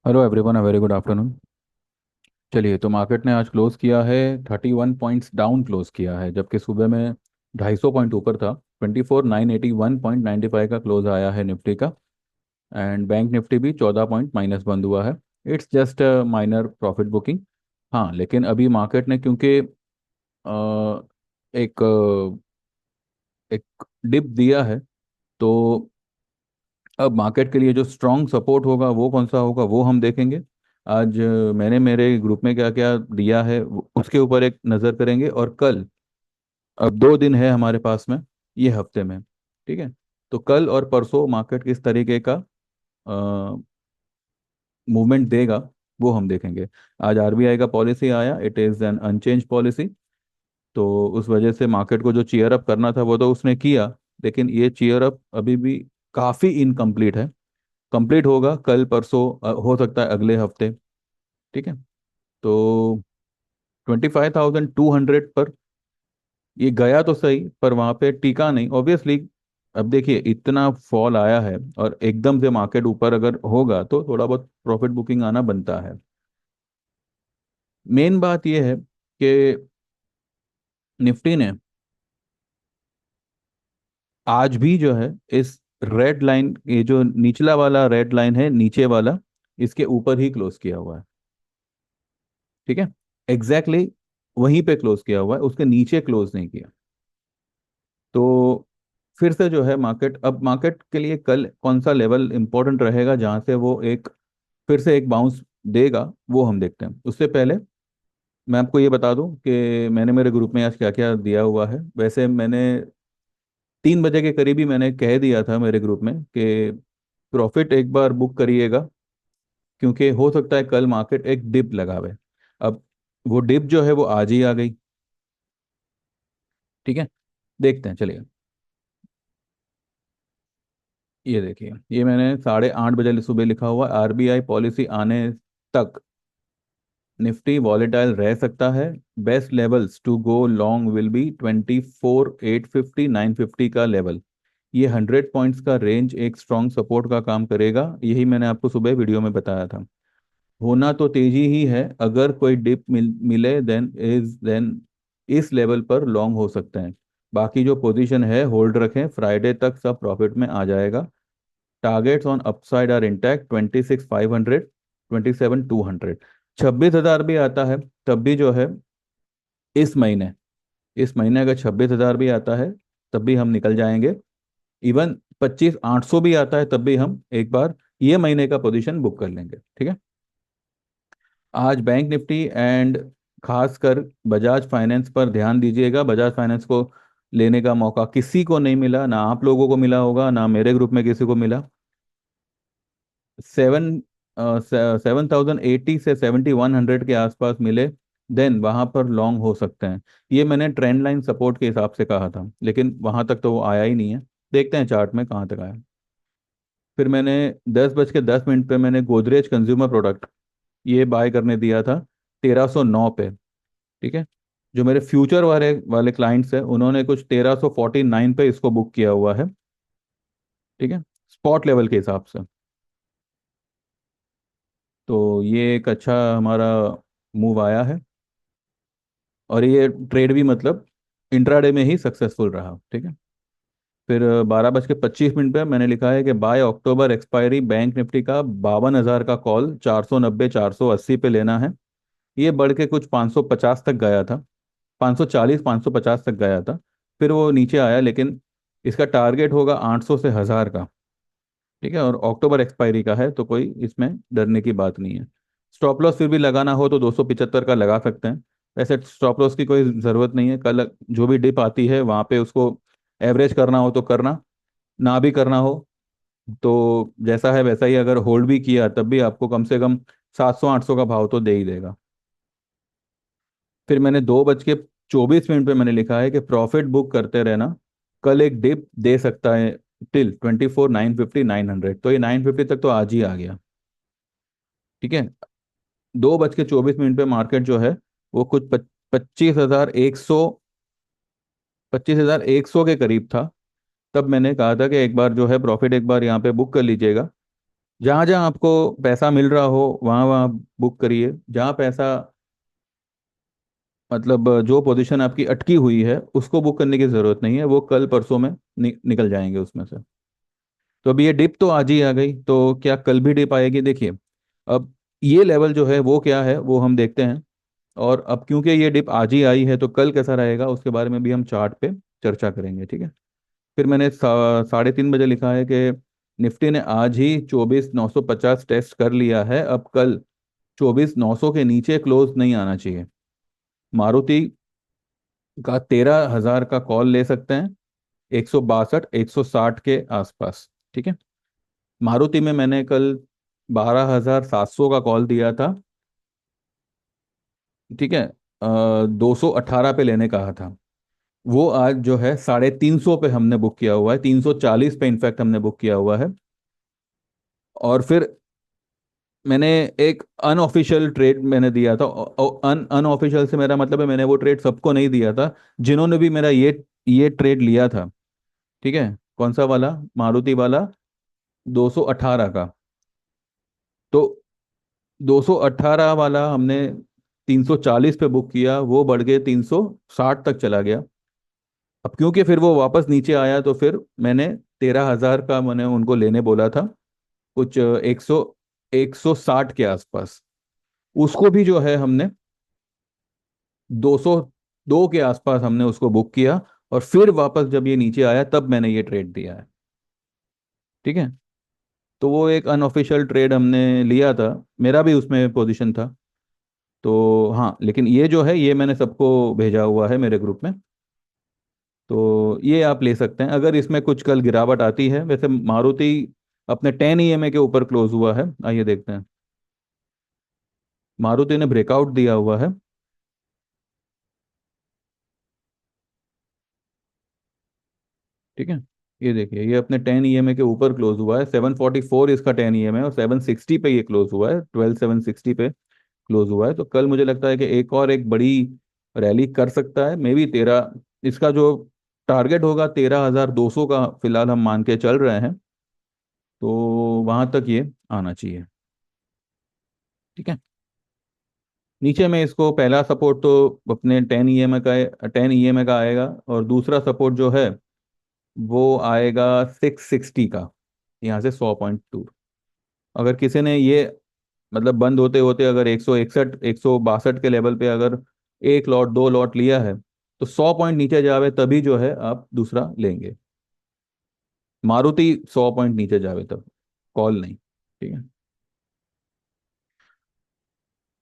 Hello everyone, a very good afternoon. चलिए, तो market ने आज क्लोज किया है 31 पॉइंट्स डाउन क्लोज किया है, जबकि सुबह में 250 पॉइंट ऊपर था। 24,981.95 का क्लोज आया है निफ्टी का। एंड बैंक निफ्टी भी 14 पॉइंट माइनस बंद हुआ है। It's just minor profit booking. हाँ, लेकिन अभी मार्केट ने क्योंकि एक एक डिप दिया है, तो अब मार्केट के लिए जो स्ट्रॉन्ग सपोर्ट होगा वो कौन सा होगा वो हम देखेंगे। आज मैंने मेरे ग्रुप में क्या क्या दिया है उसके ऊपर एक नज़र करेंगे। और कल, अब 2 दिन है हमारे पास में ये हफ्ते में, ठीक है। तो कल और परसों मार्केट किस तरीके का मूवमेंट देगा वो हम देखेंगे। आज आरबीआई का पॉलिसी आया, it is an unchange policy. तो उस वजह से मार्केट को जो चीयर अप करना था वो तो उसने किया, लेकिन ये चीयर अप अभी भी काफ़ी इनकम्प्लीट है। कंप्लीट होगा कल परसों, हो सकता है अगले हफ्ते, ठीक है। तो 25,200 पर ये गया तो सही, पर वहां पे टिका नहीं ऑब्वियसली। अब देखिए, इतना फॉल आया है और एकदम से मार्केट ऊपर अगर होगा तो थोड़ा बहुत प्रॉफिट बुकिंग आना बनता है। मेन बात यह है कि निफ्टी ने आज भी जो है इस रेड लाइन, ये जो निचला वाला रेड लाइन है नीचे वाला, इसके ऊपर ही क्लोज किया हुआ है, ठीक है। एग्जैक्टली वहीं पे क्लोज किया हुआ है, उसके नीचे क्लोज नहीं किया। तो फिर से जो है मार्केट, अब मार्केट के लिए कल कौन सा लेवल इंपॉर्टेंट रहेगा जहां से वो एक फिर से एक बाउंस देगा वो हम देखते हैं। उससे पहले मैं आपको ये बता दूं कि मैंने मेरे ग्रुप में आज क्या क्या दिया हुआ है। वैसे मैंने 3 बजे के करीब ही मैंने कह दिया था मेरे ग्रुप में कि प्रॉफिट एक बार बुक करिएगा, क्योंकि हो सकता है कल मार्केट एक डिप लगावे। अब वो डिप जो है वो आज ही आ गई, ठीक है। देखते हैं, चलिए। ये देखिए, ये मैंने 8:30 बजे सुबह लिखा हुआ, आरबीआई पॉलिसी आने तक निफ्टी वॉलेटाइल रह सकता है। Best levels to go long will be 24,850 950 का लेवल। ये 100 पॉइंट्स का रेंज एक स्ट्रॉन्ग सपोर्ट का काम करेगा, यही मैंने आपको सुबह वीडियो में बताया था। होना तो तेजी ही है, अगर कोई डिप मिले देन इस लेवल पर लॉन्ग हो सकते हैं। बाकी जो पोजीशन है होल्ड रखें, फ्राइडे तक सब प्रॉफिट में आ जाएगा। Targets on upside are intact, 26,500, 27,200। 26,000 भी आता है तब भी जो है, इस महीने इस महीने अगर 26,000 भी आता है तब भी हम निकल जाएंगे। इवन 25,800 भी आता है तब भी हम एक बार ये महीने का पोजीशन बुक कर लेंगे, ठीक है। आज बैंक निफ्टी एंड खासकर बजाज फाइनेंस पर ध्यान दीजिएगा। बजाज फाइनेंस को लेने का मौका किसी को नहीं मिला, ना आप लोगों को मिला होगा, ना मेरे ग्रुप में किसी को मिला। 7,080 से 7,100 के आसपास मिले, देन वहां पर लॉन्ग हो सकते हैं। ये मैंने ट्रेंड लाइन सपोर्ट के हिसाब से कहा था, लेकिन वहां तक तो वो आया ही नहीं है। देखते हैं चार्ट में कहाँ तक आया। फिर मैंने 10:10 पे मैंने गोदरेज कंज्यूमर प्रोडक्ट ये बाय करने दिया था 1,309 पे, ठीक है। जो मेरे फ्यूचर वाले वाले क्लाइंट्स हैं उन्होंने कुछ 1,349 पे इसको बुक किया हुआ है, ठीक है, स्पॉट लेवल के हिसाब से। तो ये एक अच्छा हमारा मूव आया है, और ये ट्रेड भी मतलब इंट्राडे में ही सक्सेसफुल रहा, ठीक है। फिर 12:25 पे मैंने लिखा है कि बाय अक्टूबर एक्सपायरी बैंक निफ्टी का 52,000 का कॉल 490 480 पे लेना है। ये बढ़ के कुछ 550 तक गया था, 540 550 तक गया था। फिर वो नीचे आया, लेकिन इसका टारगेट होगा 800 से 1,000 का, ठीक है। और अक्टूबर एक्सपायरी का है तो कोई इसमें डरने की बात नहीं है। स्टॉप लॉस फिर भी लगाना हो तो 275 का लगा सकते हैं। वैसे स्टॉप लॉस की कोई ज़रूरत नहीं है, कल जो भी डिप आती है वहाँ पे उसको एवरेज करना हो तो करना, ना भी करना हो तो जैसा है वैसा ही, अगर होल्ड भी किया तब भी आपको कम से कम 700 800 का भाव तो दे ही देगा। फिर मैंने 2:24 पे मैंने लिखा है कि प्रॉफिट बुक करते रहना, कल एक डिप दे सकता है टिल 24,950 900। तो ये 950 तक तो आज ही आ गया, ठीक है। 2:24 पे मार्केट जो है वो कुछ 25,100 के करीब था। तब मैंने कहा था कि एक बार जो है प्रॉफिट एक बार यहाँ पे बुक कर लीजिएगा। जहाँ जहाँ आपको पैसा मिल रहा हो वहाँ वहाँ बुक करिए। जहाँ पैसा मतलब जो पोजीशन आपकी अटकी हुई है उसको बुक करने की ज़रूरत नहीं है, वो कल परसों में निकल जाएंगे उसमें से। तो अभी ये डिप तो आज ही आ गई, तो क्या कल भी डिप आएगी देखिए। अब ये लेवल जो है वो क्या है वो हम देखते हैं। और अब क्योंकि ये डिप आज ही आई है तो कल कैसा रहेगा उसके बारे में भी हम चार्ट पे चर्चा करेंगे, ठीक है। फिर मैंने 3:30 बजे लिखा है कि निफ्टी ने आज ही 24,950 टेस्ट कर लिया है, अब कल 24,900 के नीचे क्लोज नहीं आना चाहिए। मारुति का 13,000 का कॉल ले सकते हैं, 162 160 के आसपास, ठीक है। मारुति में मैंने कल 12,700 का कॉल दिया था, ठीक है। 218 पे लेने कहा था। वो आज जो है 350 पे हमने बुक किया हुआ है, 340 पे इनफैक्ट हमने बुक किया हुआ है। और फिर मैंने एक अनऑफिशियल ट्रेड मैंने दिया था। अनऑफिशियल से मेरा मतलब है मैंने वो ट्रेड सबको नहीं दिया था, जिन्होंने भी मेरा ये ट्रेड लिया था, ठीक है। कौन सा वाला? मारुति वाला, 218 का। तो 218 वाला हमने 340 पे बुक किया, वो बढ़ के 360 तक चला गया। अब क्योंकि फिर वो वापस नीचे आया तो फिर मैंने 13,000 का मैंने उनको लेने बोला था, कुछ 160 के आसपास। उसको भी जो है हमने 202 के आसपास हमने उसको बुक किया। और फिर वापस जब ये नीचे आया तब मैंने ये ट्रेड दिया है, ठीक है। तो वो एक अनऑफिशियल ट्रेड हमने लिया था, मेरा भी उसमें पोजीशन था। तो हाँ, लेकिन ये जो है ये मैंने सबको भेजा हुआ है मेरे ग्रुप में। तो ये आप ले सकते हैं अगर इसमें कुछ कल गिरावट आती है। वैसे मारुति अपने 10 EMA के ऊपर क्लोज हुआ है, आइए देखते हैं। मारुति ने ब्रेकआउट दिया हुआ है, ठीक है। ये देखिए ये अपने 10 EMA के ऊपर क्लोज हुआ है, 744 इसका 10 EMA है, और 760 पे ये क्लोज हुआ है, 12,760 पे क्लोज हुआ है। तो कल मुझे लगता है कि एक और एक बड़ी रैली कर सकता है, मे बी 13, इसका जो टारगेट होगा 13,200 का फिलहाल हम मान के चल रहे हैं। तो वहां तक ये आना चाहिए, ठीक है। नीचे में इसको पहला सपोर्ट तो अपने 10 EMA का आएगा, और दूसरा सपोर्ट जो है वो आएगा 660 का, यहाँ से 100 पॉइंट दूर। अगर किसी ने ये मतलब बंद होते होते अगर 161 162 के लेवल पे अगर एक लॉट दो लॉट लिया है, तो 100 पॉइंट नीचे जावे तभी जो है आप दूसरा लेंगे। मारुति 100 पॉइंट नीचे जावे तब, कॉल नहीं, ठीक है।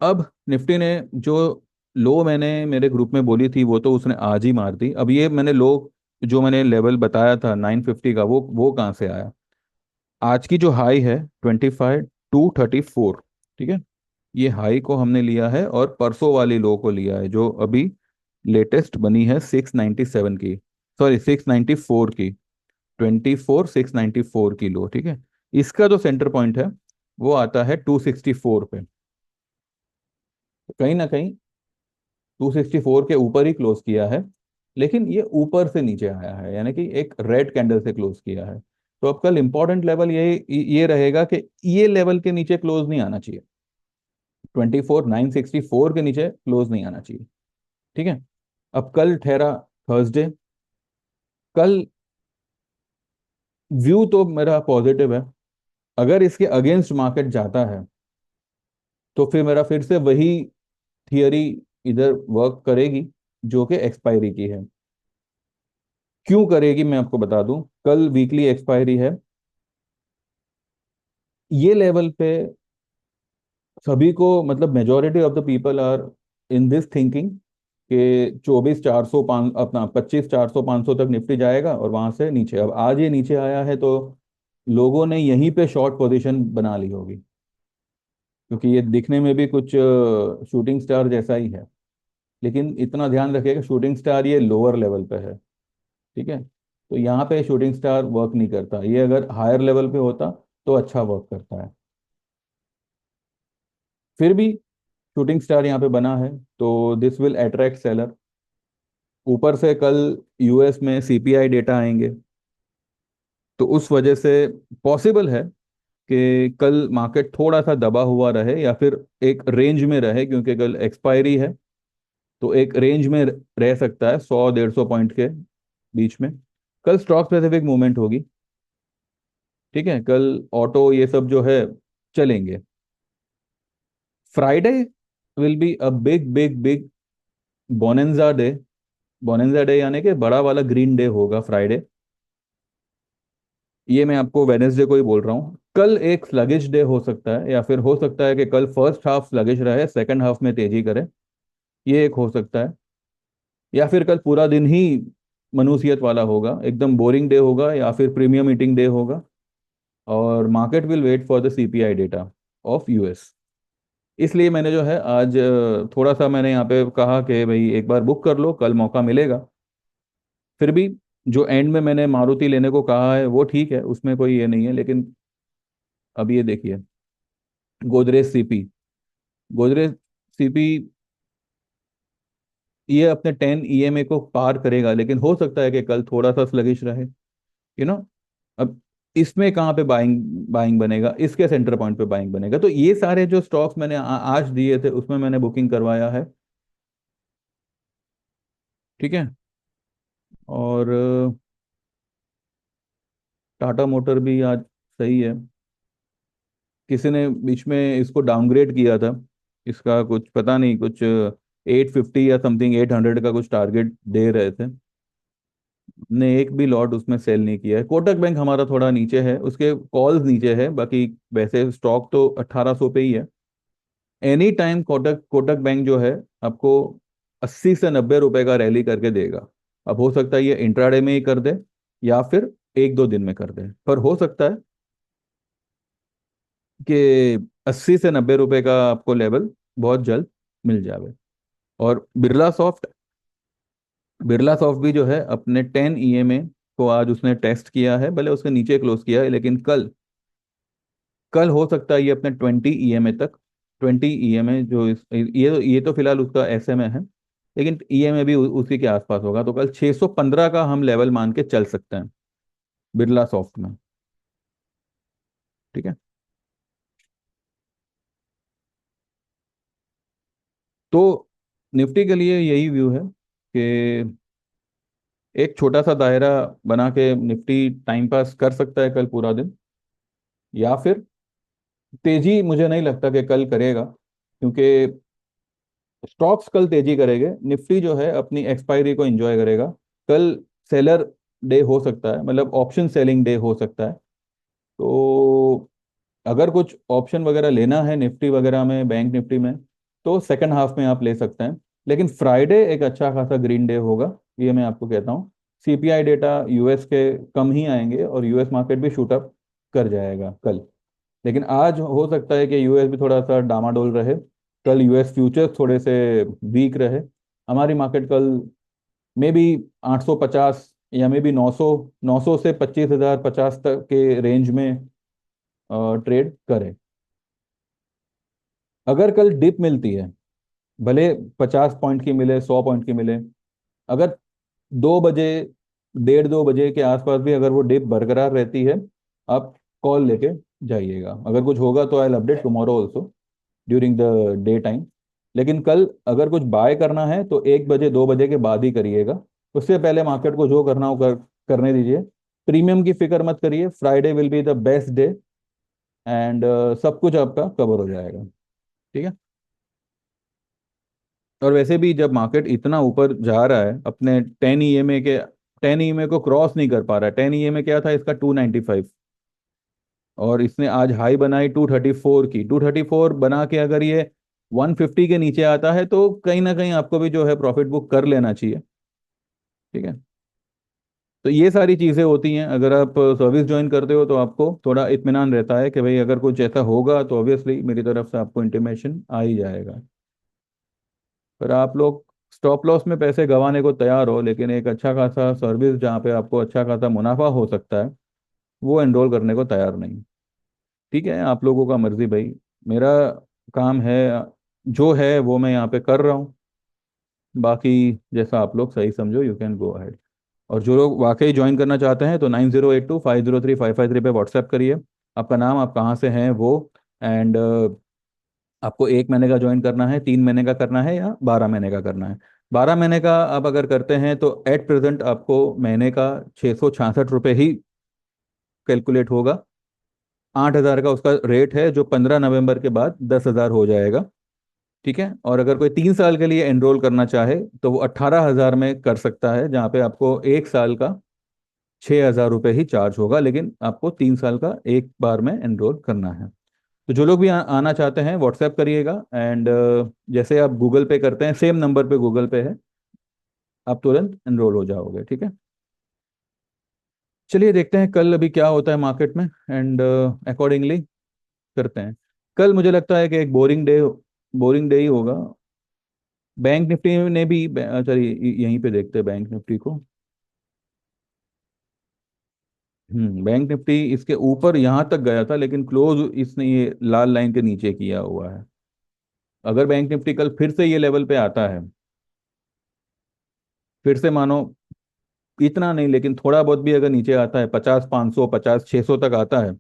अब निफ्टी ने जो लो मैंने मेरे ग्रुप में बोली थी वो तो उसने आज ही मार दी। अब ये मैंने लो जो मैंने लेवल बताया था 950 का, वो कहाँ से आया? आज की जो हाई है 25,234, ठीक है। ये हाई को हमने लिया है और परसों वाली लो को लिया है जो अभी लेटेस्ट बनी है 697 की, सॉरी 694 की। 24,694 की लो, ठीक है। इसका जो सेंटर पॉइंट है वो आता है 264 पे। तो कहीं ना कहीं 264 के ऊपर ही क्लोज किया है, लेकिन ये ऊपर से नीचे आया है, यानी कि एक रेड कैंडल से क्लोज किया है। तो अब कल इंपॉर्टेंट लेवल ये रहेगा कि ये लेवल के नीचे क्लोज नहीं आना चाहिए, 24,964 के नीचे क्लोज नहीं आना चाहिए, ठीक है। अब कल ठहरा थर्सडे। कल व्यू तो मेरा पॉजिटिव है। अगर इसके अगेंस्ट मार्केट जाता है तो फिर मेरा फिर से वही थियरी इधर वर्क करेगी जो कि एक्सपायरी की है। क्यों करेगी मैं आपको बता दूं, कल वीकली एक्सपायरी है। ये लेवल पे सभी को मतलब majority of the people are in this thinking कि 24,400 पाँच अपना 25,400 500 तक निफ्टी जाएगा और वहां से नीचे। अब आज ये नीचे आया है तो लोगों ने यहीं पे शॉर्ट पोजीशन बना ली होगी, क्योंकि ये दिखने में भी कुछ शूटिंग स्टार जैसा ही है। लेकिन इतना ध्यान रखिएगा शूटिंग स्टार ये लोअर लेवल पे है, ठीक है। तो यहाँ पे शूटिंग स्टार वर्क नहीं करता, ये अगर हायर लेवल पे होता तो अच्छा वर्क करता है। फिर भी शूटिंग स्टार यहाँ पे बना है तो दिस विल अट्रैक्ट सेलर। ऊपर से कल यूएस में सीपीआई डेटा आएंगे, तो उस वजह से पॉसिबल है कि कल मार्केट थोड़ा सा दबा हुआ रहे या फिर एक रेंज में रहे, क्योंकि कल एक्सपायरी है। तो एक रेंज में रह सकता है 100-150 पॉइंट के बीच में। कल स्टॉक स्पेसिफिक मूवमेंट होगी। ठीक है, कल ऑटो ये सब जो है चलेंगे। Friday will be a big big big bonanza day. Bonanza day यानी कि बड़ा वाला ग्रीन डे होगा फ्राइडे। ये मैं आपको वेनेसडे को ही बोल रहा हूँ। कल एक स्लगिश डे हो सकता है, या फिर हो सकता है कि कल फर्स्ट हाफ स्लगिश रहे, सेकंड हाफ में तेजी करे। ये एक हो सकता है। या फिर कल पूरा दिन ही मनुसियत वाला होगा, एकदम बोरिंग डे होगा, या फिर प्रीमियम मीटिंग डे होगा। और market will wait for the CPI data of US. इसलिए मैंने जो है आज थोड़ा सा मैंने यहाँ पे कहा कि भाई एक बार बुक कर लो, कल मौका मिलेगा। फिर भी जो एंड में मैंने मारुति लेने को कहा है वो ठीक है, उसमें कोई ये नहीं है, लेकिन अब ये देखिए, गोदरेज सीपी। गोदरेज सीपी ये अपने 10 ईएमए को पार करेगा, लेकिन हो सकता है कि कल थोड़ा सा स्लगिश रहे। यू नो अब इसमें कहाँ पे बाइंग बाइंग बनेगा, इसके सेंटर पॉइंट पे बाइंग बनेगा। तो ये सारे जो स्टॉक्स मैंने आज दिए थे उसमें मैंने बुकिंग करवाया है। ठीक है। और टाटा मोटर भी आज सही है। किसी ने बीच में इसको डाउनग्रेड किया था, इसका कुछ पता नहीं, कुछ 850 या समथिंग 800 का कुछ टारगेट दे रहे थे। ने एक भी लॉट उसमें सेल नहीं किया है। कोटक बैंक हमारा थोड़ा नीचे है, उसके कॉल्स नीचे है, बाकी वैसे स्टॉक तो 1800 पे ही है। Any time Kotak Kotak bank जो है आपको 80 से 90 रुपए का रैली करके देगा। अब हो सकता है ये इंट्राडे में ही कर दे, या फिर 1-2 दिन में कर दे, पर हो सकता है कि 80 से 90 रुपए का आपको लेवल बहुत जल्द मिल जावे। और बिरला सॉफ्ट भी जो है अपने 10 ईएमए को आज उसने टेस्ट किया है, भले उसके नीचे क्लोज किया है, लेकिन कल कल हो सकता है ये अपने 20 ईएमए तक। 20 ईएमए जो ये तो फिलहाल उसका एसएमए है, लेकिन ईएमए भी उसी के आसपास होगा। तो कल 615 का हम लेवल मान के चल सकते हैं बिरला सॉफ्ट में। ठीक है। तो निफ्टी के लिए यही व्यू है कि एक छोटा सा दायरा बना के निफ्टी टाइम पास कर सकता है कल पूरा दिन। या फिर तेजी मुझे नहीं लगता कि कल करेगा, क्योंकि स्टॉक्स कल तेजी करेंगे, निफ्टी जो है अपनी एक्सपायरी को एंजॉय करेगा। कल सेलर डे हो सकता है, मतलब ऑप्शन सेलिंग डे हो सकता है। तो अगर कुछ ऑप्शन वगैरह लेना है निफ्टी वगैरह में, बैंक निफ्टी में, तो सेकंड हाफ में आप ले सकते हैं। लेकिन फ्राइडे एक अच्छा खासा ग्रीन डे होगा, ये मैं आपको कहता हूँ। सीपीआई डेटा यूएस के कम ही आएंगे और यूएस मार्केट भी शूट अप कर जाएगा कल। लेकिन आज हो सकता है कि यूएस भी थोड़ा सा डामाडोल रहे। कल यूएस फ्यूचर्स थोड़े से वीक रहे। हमारी मार्केट कल मे बी 850 या मे बी 900 900 से 25,050 तक के रेंज में ट्रेड करे। अगर कल डिप मिलती है, भले 50 पॉइंट की मिले, 100 पॉइंट की मिले, अगर 2 बजे, 1:30-2 बजे के आसपास भी अगर वो डिप बरकरार रहती है, आप कॉल लेके जाइएगा। अगर कुछ होगा तो I update tomorrow also during the day time. लेकिन कल अगर कुछ बाय करना है तो 1 बजे 2 बजे के बाद ही करिएगा। उससे पहले मार्केट को जो करना हो करने दीजिए। प्रीमियम की फिक्र मत करिए, Friday will be the best day, and सब कुछ आपका कवर हो जाएगा। ठीक है। और वैसे भी जब मार्केट इतना ऊपर जा रहा है, अपने 10 ईएमए को क्रॉस नहीं कर पा रहा है। 10 ईएमए क्या था इसका? 295। और इसने आज हाई बनाई 234 की। 234 बना के अगर ये 150 के नीचे आता है तो कहीं ना कहीं आपको भी जो है प्रॉफिट बुक कर लेना चाहिए। ठीक है। तो ये सारी चीज़ें होती हैं, अगर आप सर्विस ज्वाइन करते हो तो आपको थोड़ा इत्मीनान रहता है कि भाई अगर कुछ ऐसा होगा तो ऑब्वियसली मेरी तरफ से आपको इंटीमेशन आ ही जाएगा। पर आप लोग स्टॉप लॉस में पैसे गंवाने को तैयार हो, लेकिन एक अच्छा खासा सर्विस जहाँ पे आपको अच्छा खासा मुनाफा हो सकता है, वो एनरोल करने को तैयार नहीं। ठीक है, आप लोगों का मर्जी भाई। मेरा काम है, जो है वो मैं यहाँ पे कर रहा हूँ। बाकी जैसा आप लोग सही समझो, यू कैन गो अहेड। और जो लोग वाकई ज्वाइन करना चाहते हैं तो 9082503553 पे व्हाट्सएप करिए। आपका नाम, आप कहाँ से हैं वो, एंड आपको 1 महीने का ज्वाइन करना है, 3 महीने का करना है, या 12 महीने का करना है। 12 महीने का आप अगर करते हैं तो एट प्रेजेंट आपको महीने का 666 रुपये ही कैलकुलेट होगा। 8 हज़ार का उसका रेट है, जो 15 नवंबर के बाद 10 हज़ार हो जाएगा। ठीक है। और अगर कोई 3 साल के लिए एनरोल करना चाहे तो वो 18 हज़ार में कर सकता है, जहाँ पे आपको 1 साल का 6 हज़ार रुपये ही चार्ज होगा, लेकिन आपको 3 साल का एक बार में एनरोल करना है। तो जो लोग भी आना चाहते हैं व्हाट्सएप करिएगा, एंड जैसे आप गूगल पे करते हैं सेम नंबर पे गूगल पे है, आप तुरंत एनरोल हो जाओगे। ठीक है। चलिए देखते हैं कल अभी क्या होता है मार्केट में, एंड अकॉर्डिंगली करते हैं। कल मुझे लगता है कि एक बोरिंग डे ही होगा। बैंक निफ्टी ने भी चलिए यहीं पे देखते हैं बैंक निफ्टी को। बैंक निफ्टी इसके ऊपर यहाँ तक गया था, लेकिन क्लोज इसने ये लाल लाइन के नीचे किया हुआ है। अगर बैंक निफ्टी कल फिर से ये लेवल पे आता है, फिर से मानो इतना नहीं लेकिन थोड़ा बहुत भी अगर नीचे आता है, 50 500 50 600 तक आता है,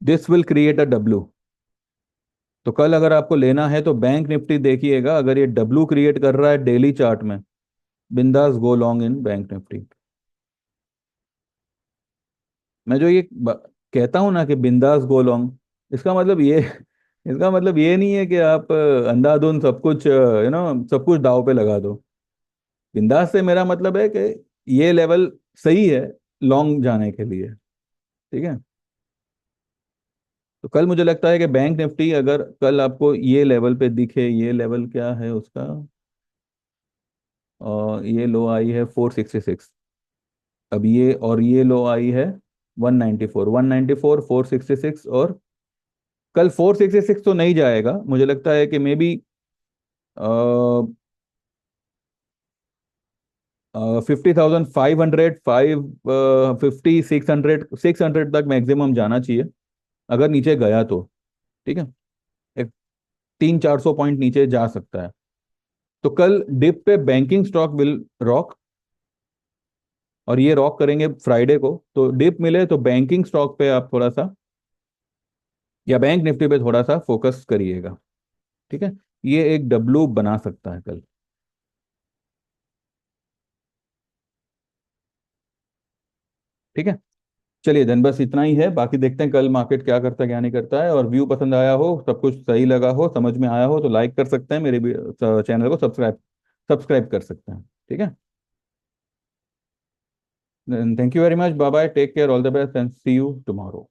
this will create a W. तो कल अगर आपको लेना है तो बैंक निफ्टी देखिएगा, अगर ये डब्ल्यू क्रिएट कर रहा है डेली चार्ट में, बिंदास गो लॉन्ग इन बैंक निफ्टी। मैं जो ये कहता हूं ना कि बिंदास गो लॉन्ग, इसका मतलब ये इसका मतलब ये नहीं है कि आप अंधाधुंध सब कुछ सब कुछ दाव पे लगा दो। बिंदास से मेरा मतलब है कि ये लेवल सही है लॉन्ग जाने के लिए। ठीक है। तो कल मुझे लगता है कि बैंक निफ्टी अगर कल आपको ये लेवल पे दिखे, ये लेवल क्या है उसका, और ये लो आई है 466। अब ये और ये लो आई है 194, 466, और कल 466 तो नहीं जाएगा, मुझे लगता है कि मे बी 50,500, 600 तक मैक्सिमम जाना चाहिए अगर नीचे गया तो। ठीक है। एक 300 400 पॉइंट नीचे जा सकता है। तो कल डिप पे बैंकिंग स्टॉक विल रॉक, और ये रॉक करेंगे फ्राइडे को। तो डिप मिले तो बैंकिंग स्टॉक पे आप थोड़ा सा, या बैंक निफ्टी पे थोड़ा सा फोकस करिएगा। ठीक है। ये एक डब्लू बना सकता है कल। ठीक है। चलिए धन बस इतना ही है, बाकी देखते हैं कल मार्केट क्या करता है क्या नहीं करता है। और व्यू पसंद आया हो, सब कुछ सही लगा हो, समझ में आया हो, तो लाइक कर सकते हैं, मेरे भी चैनल को सब्सक्राइब सब्सक्राइब कर सकते हैं। ठीक है। Thank you very much, bye bye, take care, all the best, and see you tomorrow.